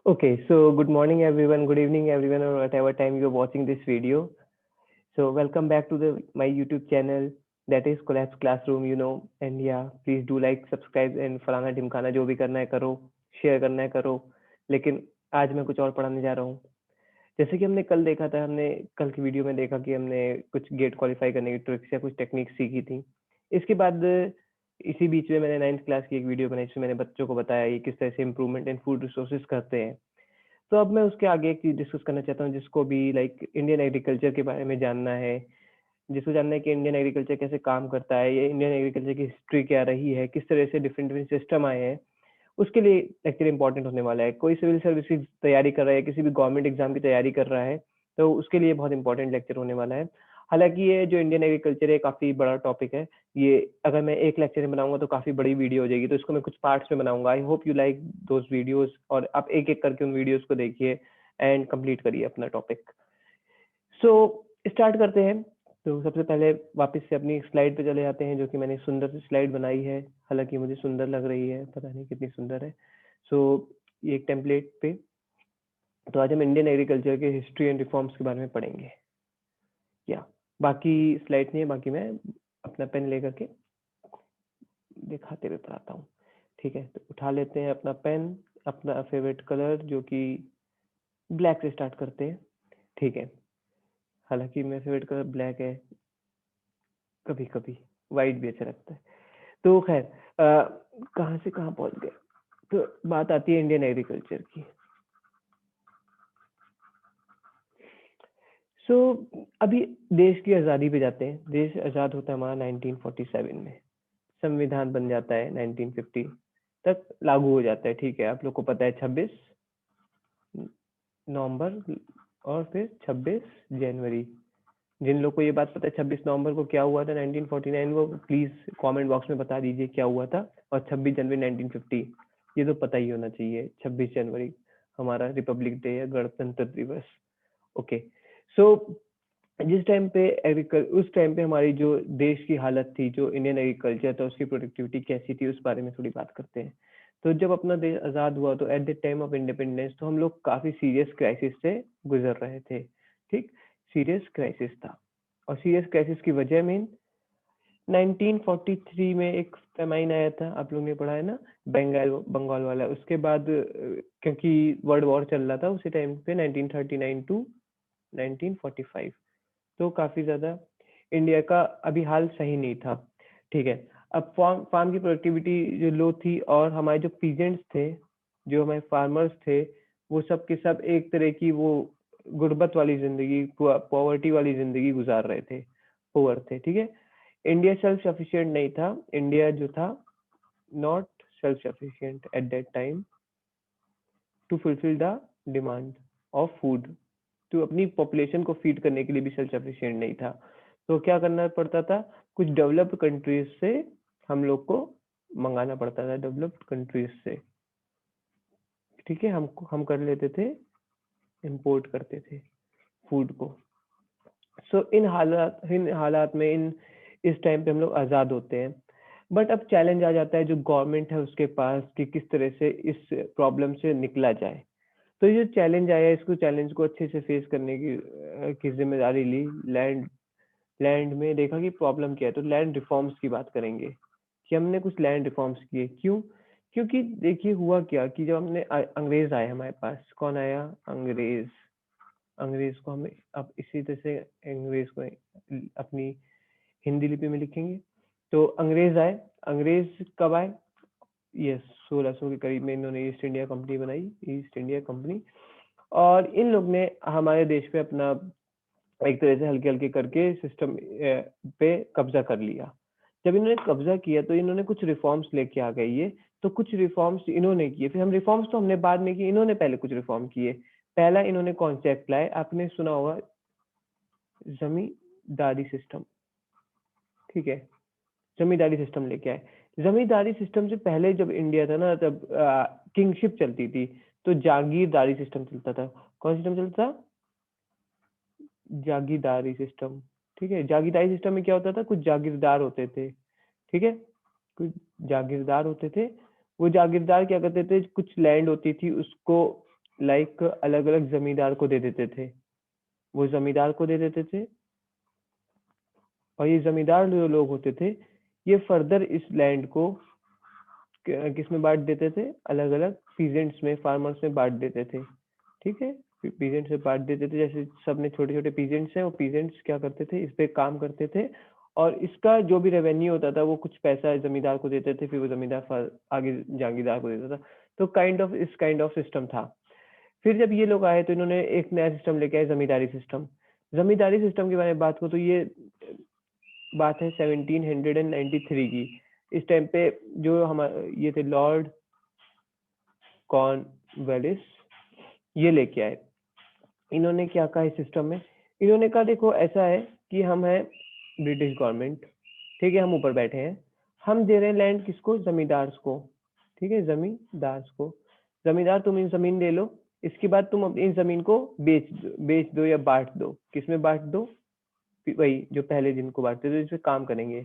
Okay, so good morning everyone, good evening everyone, or whatever time you're watching this video. So welcome back to my YouTube channel that is Collapse Classroom. And yeah, please do like, subscribe and फलाना ढिमकाना जो भी करना है करो, share करना है करो. लेकिन आज मैं कुछ और पढ़ाने जा रहा हूँ. जैसे कि हमने कल देखा था, हमने कल की वीडियो में देखा कि हमने कुछ गेट क्वालिफाई करने की ट्रिक्स या कुछ टेक्निक सीखी थी. इसके बाद इसी बीच में मैंने 9th क्लास की एक वीडियो बनाई जिसमें मैंने बच्चों को बताया ये किस तरह से इम्प्रूवमेंट इन फूड रिसोर्सेज करते हैं. तो अब मैं उसके आगे एक चीज डिस्कस करना चाहता हूँ जिसको भी लाइक इंडियन एग्रीकल्चर के बारे में जानना है, जिसको जानना है कि इंडियन एग्रीकल्चर कैसे काम करता है, ये इंडियन एग्रीकल्चर की हिस्ट्री क्या रही है, किस तरह से डिफरेंट डिफरेंट सिस्टम आए हैं. उसके लिए एक्चुअली इंपॉर्टेंट होने वाला है. कोई सिविल सर्विस की तैयारी कर रहा है, किसी भी गवर्नमेंट एग्जाम की तैयारी कर रहा है, तो उसके लिए बहुत इंपॉर्टेंट लेक्चर होने वाला है. हालांकि ये जो इंडियन एग्रीकल्चर है काफी बड़ा टॉपिक है. ये अगर मैं एक लेक्चर में बनाऊंगा तो काफी बड़ी वीडियो हो जाएगी, तो इसको मैं कुछ पार्ट्स में बनाऊंगा. I hope you like those videos और आप एक एक करके उन वीडियोस को देखिए एंड कंप्लीट करिए अपना टॉपिक. सो स्टार्ट करते हैं. तो सबसे पहले वापस से अपनी स्लाइड पे चले जाते हैं, जो कि मैंने सुंदर सी स्लाइड बनाई है. हालांकि मुझे सुंदर लग रही है, पता नहीं कितनी सुंदर है. सो ये एक टेम्पलेट पे. तो आज हम इंडियन एग्रीकल्चर के हिस्ट्री एंड रिफॉर्म्स के बारे में पढ़ेंगे. या बाकी स्लाइड नहीं है, बाकी मैं अपना पेन लेकर के दिखाते हुए पढ़ाता हूँ. ठीक है, तो उठा लेते हैं अपना पेन, अपना फेवरेट कलर जो कि ब्लैक से स्टार्ट करते हैं. ठीक है, हालांकि मेरा फेवरेट कलर ब्लैक है, कभी कभी वाइट भी अच्छा लगता है. तो खैर कहाँ से कहाँ पहुंच गए. तो बात आती है इंडियन एग्रीकल्चर की. सो अभी देश की आज़ादी पे जाते हैं. देश आज़ाद होता है हमारा 1947 में. संविधान बन जाता है 1950 तक लागू हो जाता है. ठीक है, आप लोग को पता है 26 नवंबर और फिर 26 जनवरी. जिन लोग को ये बात पता है 26 नवंबर को क्या हुआ था 1949, वो प्लीज कमेंट बॉक्स में बता दीजिए क्या हुआ था. और 26 जनवरी 1950 ये तो पता ही होना चाहिए. 26 जनवरी हमारा रिपब्लिक डे या गणतंत्र दिवस. ओके, सो जिस टाइम पे उस टाइम पे हमारी जो देश की हालत थी, जो इंडियन एग्रीकल्चर था उसकी प्रोडक्टिविटी कैसी थी, उस बारे में थोड़ी बात करते हैं. तो जब अपना देश आज़ाद हुआ तो at the time of independence तो हम लोग काफ़ी सीरियस क्राइसिस से गुजर रहे थे. ठीक, सीरियस क्राइसिस था. और सीरियस क्राइसिस की वजह में 1943 में एक फेमाइन आया था, आप लोगों ने पढ़ा है ना, बंगाल वाला. उसके बाद क्योंकि वर्ल्ड वॉर चल रहा था उसी टाइम पे 1939 टू 1945, तो काफी ज्यादा इंडिया का अभी हाल सही नहीं था. ठीक है, अब फार्म की प्रोडक्टिविटी जो लो थी और हमारे जो पीजेंट्स थे, जो हमारे फार्मर्स थे, वो सब के सब एक तरह की वो गुर्बत वाली जिंदगी, पॉवर्टी वाली जिंदगी गुजार रहे थे, पुअर थे. ठीक है, इंडिया सेल्फ सफिशिएंट नहीं था. इंडिया जो था not self sufficient at that time to fulfil the demand of food. तो अपनी पॉपुलेशन को फीड करने के लिए भी सेल्फ सफिशिएंट नहीं था. तो क्या करना पड़ता था, कुछ डेवलप्ड कंट्रीज से हम लोग को मंगाना पड़ता था, डेवलप्ड कंट्रीज से. ठीक है, हम कर लेते थे, इंपोर्ट करते थे फूड को. सो इन हालात में इस टाइम पे हम लोग आज़ाद होते हैं. बट अब चैलेंज आ जाता है जो गवर्नमेंट है उसके पास कि किस तरह से इस प्रॉब्लम से निकला जाए. तो ये चैलेंज आया, इसको चैलेंज को अच्छे से फेस करने की जिम्मेदारी ली. लैंड में देखा कि प्रॉब्लम क्या है, तो लैंड रिफॉर्म्स की बात करेंगे कि हमने कुछ लैंड रिफॉर्म्स किए. क्यों? क्योंकि देखिए हुआ क्या कि जब हमने अंग्रेज आए हमारे पास. कौन आया? अंग्रेज. अंग्रेज को हमें अब इसी तरह से अंग्रेज को अपनी हिंदी लिपि में लिखेंगे. तो अंग्रेज आए. अंग्रेज कब आए? यस, 1600 के करीब में इन्होंने ईस्ट इंडिया कंपनी बनाई, ईस्ट इंडिया कंपनी. और इन लोग ने हमारे देश पे अपना एक तरह से हल्के हल्के करके सिस्टम पे कब्जा कर लिया. जब इन्होंने कब्जा किया तो इन्होंने कुछ रिफॉर्म्स लेके आ गए. ये तो कुछ रिफॉर्म्स इन्होंने किए, फिर हम रिफॉर्म्स तो हमने बाद में किए, इन्होंने पहले कुछ रिफॉर्म किए. पहला इन्होंने कॉन्सेप्ट लाए, आपने सुना होगा, जमींदारी सिस्टम. ठीक है, जमींदारी सिस्टम लेके आए. जमींदारी सिस्टम से पहले जब इंडिया था ना, तब किंगशिप चलती थी, तो जागीरदारी सिस्टम चलता था. कौन सिस्टम चलता था? जागीरदारी सिस्टम. ठीक है, जागीरदारी सिस्टम में क्या होता था, कुछ जागीरदार होते थे. ठीक है, कुछ जागीरदार होते थे. वो जागीरदार क्या करते थे, कुछ लैंड होती थी उसको लाइक अलग अलग जमींदार को दे देते थे, वो जमींदार को दे देते थे, और ये जमींदार जो लोग होते थे ये फर्दर इस लैंड को किस में बांट देते थे, अलग अलग पीजेंट्स में, फार्मर्स में बांट देते थे। ठीक है, पीजेंट्स में बांट देते थे, जैसे सब में छोटे छोटे पीजेंट्स हैं, वो पीजेंट्स क्या करते थे, इस पे काम करते थे, और इसका जो भी रेवेन्यू होता था वो कुछ पैसा जमींदार को देते थे, फिर वो जमींदार आगे जागीरदार को देता था। तो इस काइंड ऑफ सिस्टम था। फिर जब ये लोग आए तो इन्होंने एक नया सिस्टम लेके आए, जमींदारी सिस्टम। जमींदारी सिस्टम के बारे में बात करूँ तो ये बात है 1793 की। इस टाइम पे जो हमारे ये थे लॉर्ड कॉर्नवालिस, ये लेके आए। इन्होंने क्या कहा इस सिस्टम में, इन्होंने कहा देखो ऐसा है कि हम है ब्रिटिश गवर्नमेंट, ठीक है, हम ऊपर बैठे हैं, हम दे रहे हैं लैंड किसको, जमींदार को, ठीक है, जमींदार को, जमींदार तुम इन जमीन ले लो, इसके बाद तुम इन जमीन को बेच दो या बांट दो। किसमें बांट दो, वही जो पहले जिनको बांटते थे, जिसमें काम करेंगे,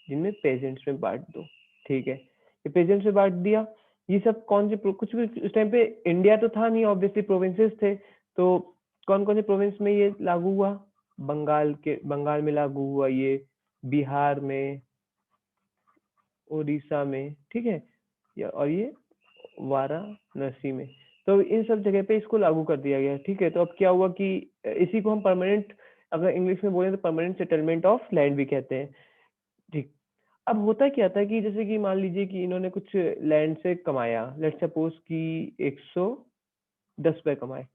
जिनमें पेजेंट्स में बांट दो। ठीक है, ये पेजेंट्स में बांट दिया। ये सब कौन से कुछ भी उस टाइम पे इंडिया तो था नहीं, ऑब्वियसली प्रोविंसेस थे, तो कौन कौन से प्रोविंस में ये लागू हुआ, बंगाल में लागू हुआ ये, बिहार में, उड़ीसा में, ठीक है, और ये वाराणसी में। तो इन सब जगह पे इसको लागू कर दिया गया। ठीक है, तो अब क्या हुआ कि इसी को हम परमानेंट, अगर इंग्लिश में बोले तो परमानेंट सेटलमेंट ऑफ लैंड भी कहते हैं। ठीक, अब होता क्या था कि जैसे कि मान लीजिए कि इन्होंने कुछ लैंड से कमाया, लेट्स सपोज कि 110 रुपए कमाए,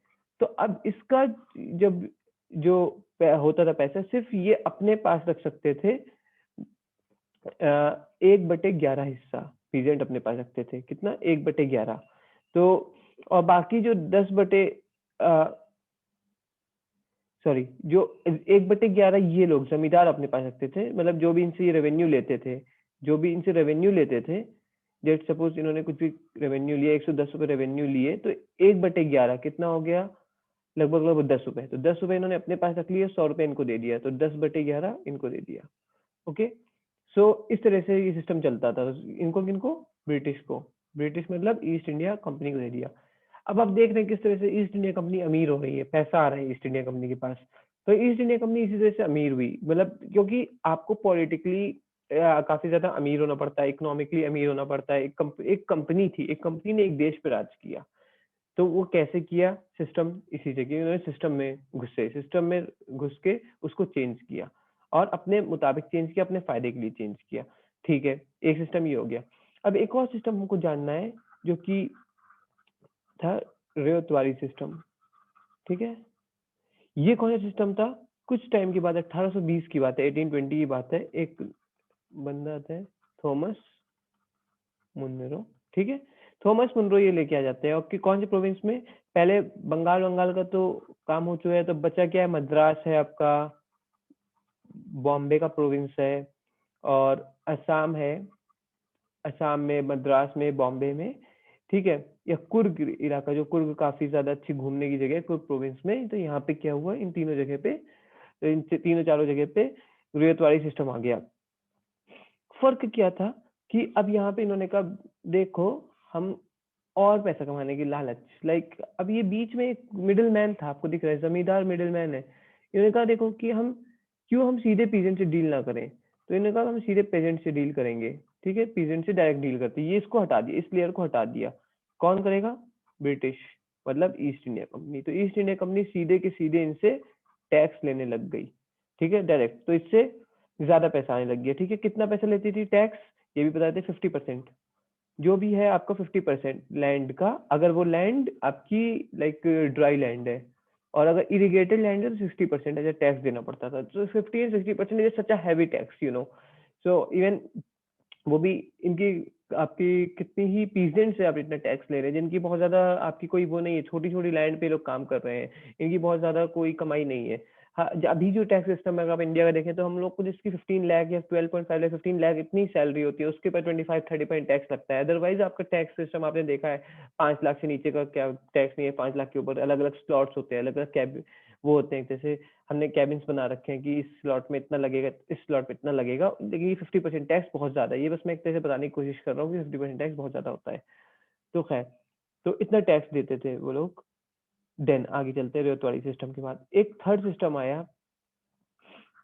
तो अब इसका जब जो होता था पैसा, सिर्फ ये अपने पास रख सकते थे 1/11 हिस्सा, पीजेंट अपने पास रखते थे, कितना, 1/11। तो और बाकी जो 10 सॉरी, जो 1/11 ये लोग जमींदार अपने पास रखते थे, मतलब जो भी इनसे रेवेन्यू लेते थे, जो भी इनसे रेवेन्यू लेते थे, जेट सपोज इन्होंने कुछ भी रेवेन्यू लिया, 110 रुपए रेवेन्यू लिए, तो 1/11 कितना हो गया, लगभग लगभग 10 रुपए। तो 10 रुपए इन्होंने अपने पास रख लिए, 100 रुपए इनको दे दिया, तो 10/11 इनको दे दिया। ओके, सो इस तरह से ये सिस्टम चलता था। इनको किनको, ब्रिटिश को, ब्रिटिश मतलब ईस्ट इंडिया कंपनी को दे दिया। अब आप देख रहे हैं किस तरह से ईस्ट इंडिया कंपनी अमीर हो रही है, पैसा आ रहा है ईस्ट इंडिया कंपनी के पास। तो ईस्ट इंडिया कंपनी इसी तरह से अमीर हुई, मतलब क्योंकि आपको पॉलिटिकली काफी ज्यादा अमीर होना पड़ता है, इकोनॉमिकली अमीर होना पड़ता है। एक कंपनी थी, एक कंपनी ने एक देश पे राज किया, तो वो कैसे किया, सिस्टम इसी जगह उन्होंने सिस्टम में घुस के उसको चेंज किया, और अपने मुताबिक चेंज किया, अपने फायदे के लिए चेंज किया। ठीक है, एक सिस्टम ये हो गया। अब एक और सिस्टम हमको जानना है, जो कि था रेवतवारी सिस्टम। ठीक है, ये कौन सा सिस्टम था, कुछ टाइम की बात है, 1820 की बात है, 1820 की बात है। एक बंदा था थॉमस मुनरो, ठीक है, थॉमस मुनरो ये लेके आ जाते हैं, और कि कौन से प्रोविंस में, पहले बंगाल का तो काम हो चुका है, तो बचा क्या है, मद्रास है आपका, बॉम्बे का प्रोविंस है, और असम है, असम में, मद्रास में, बॉम्बे में, ठीक है, या कुर्ग इलाका, जो कुर्ग काफी ज्यादा अच्छी घूमने की जगह है कुर्ग प्रोविंस में। तो यहाँ पे क्या हुआ, इन तीनों जगह पे, इन तीनों चारों जगह पे रेतवाड़ी सिस्टम आ गया। फर्क क्या था कि अब यहाँ पे इन्होंने कहा देखो, हम और पैसा कमाने की लालच, लाइक अब ये बीच में एक मिडिल मैन था, आपको दिख रहा है, जमींदार मिडिल मैन है। इन्होंने कहा देखो कि हम सीधे पीजेंट से डील ना करें, तो इन्होंने कहा हम सीधे पेजेंट से डील करेंगे। ठीक है, पीजेंट से डायरेक्ट डील करते, ये इसको हटा दिया, इस लेयर को हटा दिया। कौन करेगा, ब्रिटिश, मतलब ईस्ट इंडिया कंपनी। तो ईस्ट इंडिया कंपनी सीधे के सीधे इनसे टैक्स लेने लग गई, ठीक है, डायरेक्ट। तो इससे ज्यादा पैसा आने लग गया। ठीक है, कितना पैसा लेती थी टैक्स, ये भी बताते 50%, जो भी है आपका 50% लैंड का, अगर वो लैंड आपकी लाइक ड्राई लैंड है, और अगर इरिगेटेड लैंड है तो 60% ऐसा टैक्स देना पड़ता था। तो 50 and 60% is such a heavy tax, you know. So even वो भी इनकी, आपकी कितनी ही पीजेंट से आप इतना टैक्स ले रहे हैं, जिनकी बहुत ज्यादा आपकी कोई वो नहीं है, छोटी छोटी लैंड पे लोग काम कर रहे हैं, इनकी बहुत ज्यादा कोई कमाई नहीं है। हाँ, अभी जो टैक्स सिस्टम है, अगर आप इंडिया का देखें, तो हम लोग को जिसकी 15 लाख या 12.5 लाख, 15 लाख इतनी सैलरी होती है, उसके ऊपर 25-30% टैक्स लगता है। अदरवाइज आपका टैक्स सिस्टम आपने देखा है, 5 लाख से नीचे का क्या टैक्स नहीं है, 5 लाख के ऊपर अलग अलग स्लॉट्स होते हैं, अलग अलग कैब वो होते हैं, जैसे हमने कैबिन्स बना रखे हैं कि इस स्लॉट में इतना लगेगा, इस स्लॉट में इतना लगेगा, लेकिन ये 50% टैक्स बहुत ज्यादा है। ये बस मैं एक तरह से बताने की कोशिश कर रहा हूँ कि 50% टैक्स बहुत ज्यादा होता है। तो खैर, तो इतना टैक्स देते थे वो लोग, देन आगे चलते हैं, रेतवाड़ी सिस्टम के बाद एक थर्ड सिस्टम आया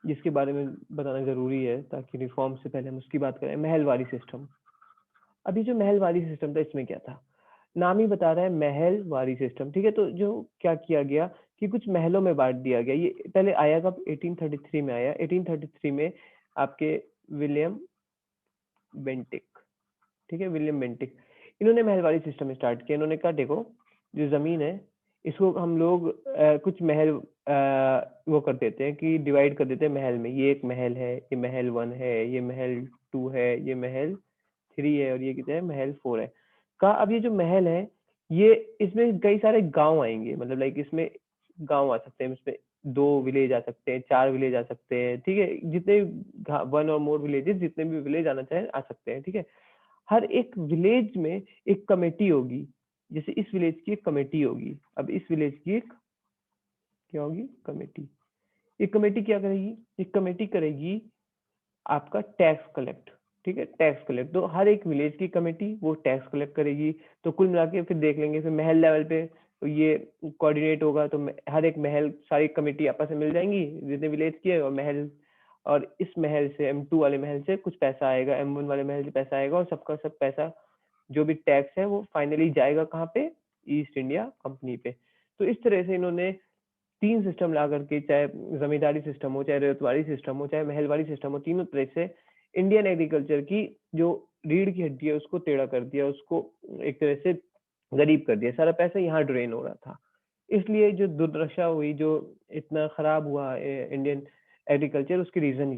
जिसके बारे में बताना जरूरी है ताकि रिफॉर्म से पहले हम उसकी बात करें, महलवारी सिस्टम। अभी जो महलवारी सिस्टम था इसमें क्या था, नाम ही बता रहा है महलवारी सिस्टम, ठीक है। तो जो क्या किया गया कि कुछ महलों में बांट दिया गया। ये पहले आया कब, 1833 में आया। 1833 में आपके विलियम बेंटिक, ठीक है, विलियम बेंटिक, इन्होंने महलवारी सिस्टम स्टार्ट किया। इन्होंने कहा देखो जो जमीन है इसको हम लोग कुछ महल वो कर देते हैं कि डिवाइड कर देते हैं महल में। ये एक महल है, ये महल 1 है, ये महल 2 है, ये महल 3 है, और ये कितना है, महल 4 है। का अब ये जो महल है ये इसमें कई सारे गांव आएंगे, मतलब लाइक इसमें गांव आ सकते हैं, इसमें 2 विलेज आ सकते हैं, 4 विलेज आ सकते हैं, ठीक है। जितने 1 और मोर विलेजेस, जितने भी विलेज आना चाहे आ सकते हैं, ठीक है। हर एक विलेज में एक कमेटी होगी, जैसे इस विलेज की एक कमेटी होगी। अब इस विलेज की एक क्या होगी, कमेटी। एक कमेटी क्या करेगी, एक कमेटी करेगी आपका टैक्स कलेक्ट, ठीक है, टैक्स कलेक्ट। तो हर एक विलेज की कमेटी वो टैक्स कलेक्ट करेगी। तो कुल मिला के फिर देख लेंगे, फिर महल लेवल पे तो ये कोऑर्डिनेट होगा, तो हर एक महल सारी कमेटी आपस में मिल जाएंगी जितने विलेज की है, और महल, और इस महल से M2 वाले महल से कुछ पैसा आएगा, M1 वाले महल से पैसा आएगा, और सबका सब पैसा जो भी टैक्स है वो फाइनली जाएगा कहाँ पे, ईस्ट इंडिया कंपनी पे। तो इस तरह से इन्होंने 3 सिस्टम ला करके, चाहे जमींदारी सिस्टम हो, चाहे रेतवाड़ी सिस्टम हो, चाहे महलवाड़ी सिस्टम हो, तीनों तरह से इंडियन एग्रीकल्चर की जो रीढ़ की हड्डी है उसको टेढ़ा कर दिया, उसको एक तरह से गरीब कर दिया। सारा पैसा यहाँ ड्रेन हो रहा था। इसलिए जो दुर्दशा हुई, जो इतना खराब हुआ इंडियन एग्रीकल्चर, उसके रीजन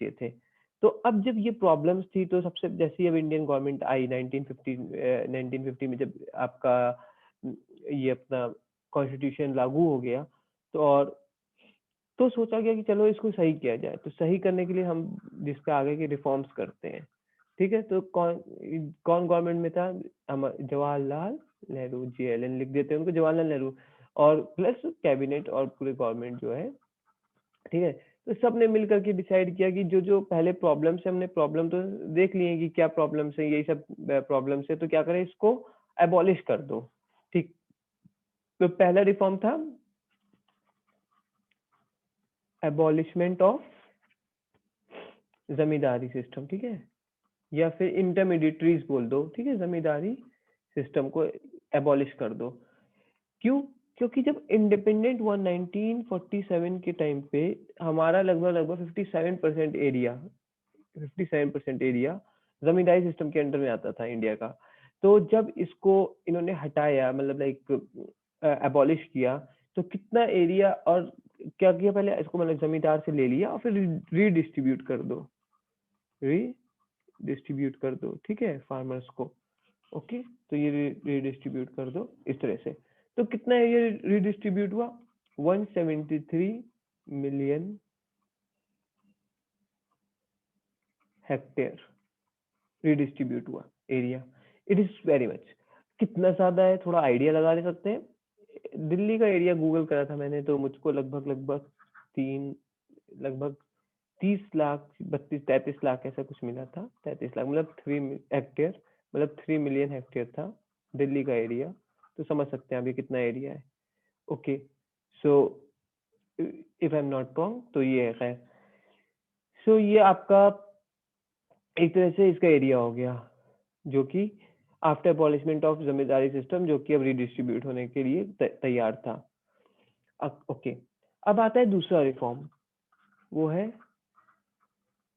ये थे। तो अब जब ये प्रॉब्लम्स थी तो सबसे, जैसे अब इंडियन गवर्नमेंट आई 1950 में, जब आपका ये अपना कॉन्स्टिट्यूशन लागू हो गया, तो और तो सोचा गया कि चलो इसको सही किया जाए। तो सही करने के लिए हम जिस पे आगे के रिफॉर्म्स करते हैं, ठीक है। तो कौन कौन गवर्नमेंट में था, हम जवाहरलाल नेहरू, JLN लिख देते हैं उनको, जवाहरलाल नेहरू, और प्लस कैबिनेट और पूरे गवर्नमेंट जो है, ठीक है। तो सब ने मिल करके डिसाइड किया कि जो जो पहले प्रॉब्लम्स है, हमने प्रॉब्लम तो देख लिए कि क्या प्रॉब्लम्स है, यही सब प्रॉब्लम्स है, तो क्या करें, इसको एबॉलिश कर दो, ठीक। तो पहला रिफॉर्म था एबॉलिशमेंट ऑफ जमींदारी सिस्टम, ठीक है, या फिर इंटरमीडिएटरीज बोल दो, ठीक है, जमींदारी सिस्टम को एबॉलिश कर दो। क्यों, क्योंकि जब इंडिपेंडेंट हुआ 1947 के टाइम पे, हमारा लगभग लगभग 57% एरिया, 57% एरिया जमींदारी सिस्टम के अंडर में आता था इंडिया का। तो जब इसको इन्होंने हटाया, मतलब लाइक एबॉलिश किया, तो कितना एरिया और क्या किया, पहले इसको मतलब जमींदार से ले लिया और फिर रीडिस्ट्रीब्यूट कर दो, रीडिस्ट्रीब्यूट कर दो, ठीक है, फार्मर्स को। ओके, तो ये रीडिस्ट्रीब्यूट कर दो इस तरह से। तो कितना एरिया रीडिस्ट्रीब्यूट हुआ, 173 मिलियन हेक्टेयर रीडिस्ट्रीब्यूट हुआ area. It is very much. कितना ज्यादा है, थोड़ा आइडिया लगा ले सकते हैं। दिल्ली का एरिया गूगल करा था मैंने, तो मुझको लगभग लगभग 30 लाख, 33 लाख ऐसा कुछ मिला था। 33 लाख मतलब 3 हेक्टेयर, मतलब 3 मिलियन हेक्टेयर था दिल्ली का एरिया। तो समझ सकते हैं अभी कितना एरिया है। Okay, so if I am not wrong तो ये है, खैर। सो ये आपका एक तरह से इसका एरिया हो गया, जो कि after abolishment of zamindari system, जो कि अब रीडिस्ट्रीब्यूट होने के लिए तैयार था। ओके, अब आता है दूसरा रिफॉर्म, वो है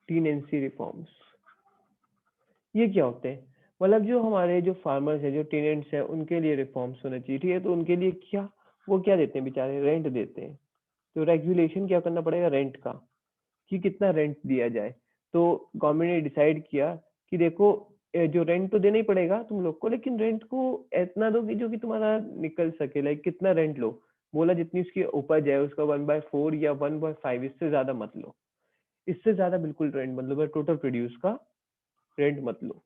टीनेंसी रिफॉर्म्स। ये क्या होते हैं, मतलब जो हमारे जो फार्मर्स है, जो टेनेंट्स है, उनके लिए रिफॉर्म्स होने चाहिए, ठीक है। तो उनके लिए क्या, वो क्या देते हैं बेचारे, रेंट देते हैं। तो रेगुलेशन क्या करना पड़ेगा, रेंट का, कि कितना रेंट दिया जाए। तो गवर्नमेंट ने डिसाइड किया कि देखो जो रेंट तो देना ही पड़ेगा तुम लोग को, लेकिन रेंट को इतना दो कि जो कि तुम्हारा निकल सके। लाइक कितना रेंट लो, बोला जितनी उसकी उपज है उसका 1/4 या 1/5, इससे ज्यादा मत लो। इससे ज्यादा बिल्कुल रेंट मत लो, टोटल प्रोड्यूस का रेंट मत लो,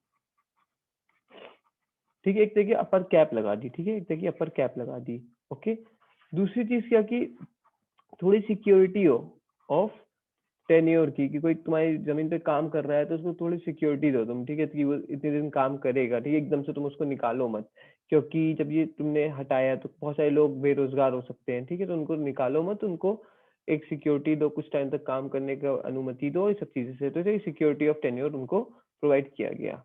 ठीक है। एक तरह की अपर कैप लगा दी, ठीक है, एक तरह की अपर कैप लगा दी। ओके, दूसरी चीज क्या की, थोड़ी सिक्योरिटी हो ऑफ टेन्योर की, कि कोई तुम्हारी जमीन पे काम कर रहा है तो उसको थोड़ी सिक्योरिटी दो तुम, ठीक है, कि वो इतने दिन काम करेगा, ठीक है, एकदम से तुम उसको निकालो मत, क्योंकि जब ये तुमने हटाया तो बहुत सारे लोग बेरोजगार हो सकते हैं, ठीक है, तो उनको निकालो मत, उनको एक सिक्योरिटी दो, कुछ टाइम तक काम करने का अनुमति दो, ये सब चीजें से, तो सिक्योरिटी ऑफ टेन्योर उनको प्रोवाइड किया गया।